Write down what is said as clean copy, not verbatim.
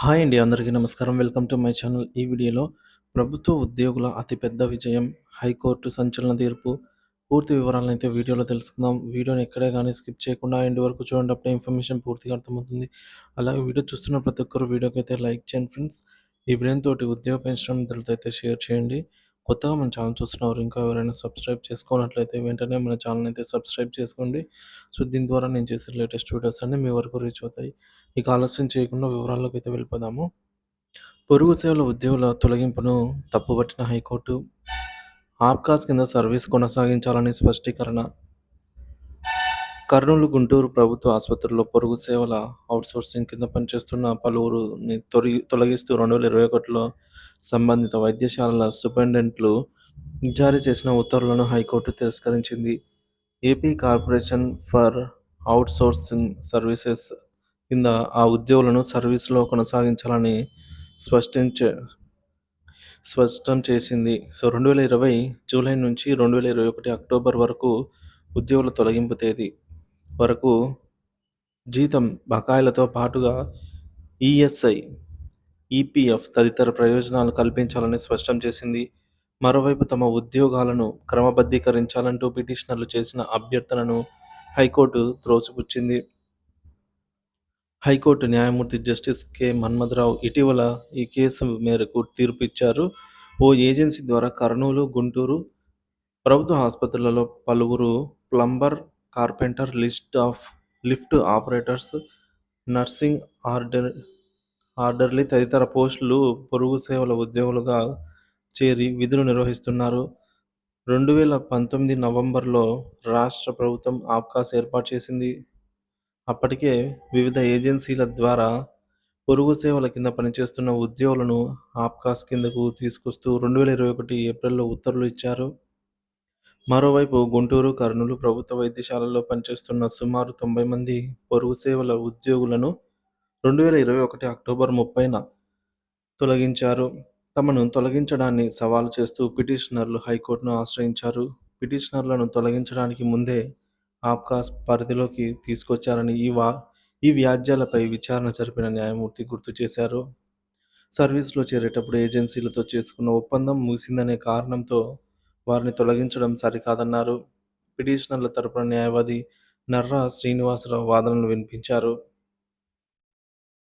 Hi అండి. అందరికీ నమస్కారం. Welcome to my channel. ఈ వీడియోలో ప్రభుత్వ ఉద్యోగుల అతిపెద్ద విజయం, హైకోర్టు సంచలన తీర్పు, పూర్తి వివరాలనైతే వీడియోలో తెలుసుకుందాం. వీడియోని ఎక్కడే గానీ స్కిప్ చేయకుండా ఎండ్ వరకు చూడండి. అప్పుడే ఇన్ఫర్మేషన్ పూర్తిగా అర్థమవుతుంది. అలాగే వీడియో చూస్తున్న ప్రతి ఒక్కరు వీడియోకైతే లైక్ చేయండి ఫ్రెండ్స్. ఈ వీడియోతోటి ఉద్యోగ పెన్షన్ మిత్రులతో అయితే షేర్ చేయండి. కొత్తగా మన ఛానల్ చూస్తున్నవారు ఇంకా ఎవరైనా సబ్స్క్రైబ్ చేసుకోనట్లయితే వెంటనే మన ఛానల్ అయితే సబ్స్క్రైబ్ చేసుకోండి. సో దీని ద్వారా నేను చేసే లేటెస్ట్ వీడియోస్ అన్నీ మీ వరకు రీచ్ అవుతాయి. ఇక ఆలస్యం చేయకుండా వివరాల్లోకి అయితే వెళ్ళిపోదాము. పొరుగు సేవల ఉద్యోగుల తొలగింపును తప్పుపట్టిన హైకోర్టు, ఆబ్కాస్ కింద సర్వీస్ కొనసాగించాలని స్పష్టీకరణ. కర్నూలు, గుంటూరు ప్రభుత్వ ఆసుపత్రుల్లో పొరుగు సేవల అవుట్సోర్సింగ్ కింద పనిచేస్తున్న పలువురుని తొలగిస్తూ 2021లో సంబంధిత వైద్యశాలల సూపరింటెండెంట్లు జారీ చేసిన ఉత్తర్వులను హైకోర్టు తిరస్కరించింది. AP corporation for outsourcing services కింద ఆ ఉద్యోగులను సర్వీసులో కొనసాగించాలని స్పష్టం చేసింది. 2020 జూలై నుంచి 2021 అక్టోబర్ వరకు ఉద్యోగుల తొలగింపు తేదీ వరకు జీతం, బకాయిలతో పాటుగా ఈఎస్ఐ, ఈపీఎఫ్ తదితర ప్రయోజనాలు కల్పించాలని స్పష్టం చేసింది. మరోవైపు తమ ఉద్యోగాలను క్రమబద్ధీకరించాలంటూ పిటిషనర్లు చేసిన అభ్యర్థనను హైకోర్టు త్రోసిపుచ్చింది. హైకోర్టు న్యాయమూర్తి జస్టిస్ కె. మన్మథరావు ఇటీవల ఈ కేసు మేరకు తీర్పు ఇచ్చారు. ఓ ఏజెన్సీ ద్వారా కర్నూలు, గుంటూరు ప్రభుత్వ ఆసుపత్రులలో పలువురు plumber, carpenter, lift operators, nursing orderly తదితర పోస్టులు పొరుగు సేవల ఉద్యోగులుగా చేరి విధులు నిర్వహిస్తున్నారు. 2019 నవంబర్లో రాష్ట్ర ప్రభుత్వం ఆబ్కాస్ ఏర్పాటు చేసింది. అప్పటికే వివిధ ఏజెన్సీల ద్వారా పొరుగు సేవల కింద పనిచేస్తున్న ఉద్యోగులను ఆబ్కాస్ కిందకు తీసుకొస్తూ 2021 ఏప్రిల్లో ఉత్తర్వులు ఇచ్చారు. మరోవైపు గుంటూరు, కర్నూలు ప్రభుత్వ వైద్యశాలల్లో పనిచేస్తున్న సుమారు 90 మంది పొరుగు సేవల ఉద్యోగులను 2021 అక్టోబర్ 30న తొలగించారు. తమను తొలగించడాన్ని సవాలు చేస్తూ పిటిషనర్లు హైకోర్టును ఆశ్రయించారు. పిటిషనర్లను తొలగించడానికి ముందే ఆబ్కాస్ పరిధిలోకి తీసుకొచ్చారని ఈ వ్యాజ్యాలపై విచారణ జరిపిన న్యాయమూర్తి గుర్తు చేశారు. సర్వీసులో చేరేటప్పుడు ఏజెన్సీలతో చేసుకున్న ఒప్పందం ముగిసిందనే కారణంతో వారిని తొలగించడం సరికాదన్నారు. పిటిషనర్ల తరపున న్యాయవాది నర్రా శ్రీనివాసరావు వాదనలు వినిపించారు.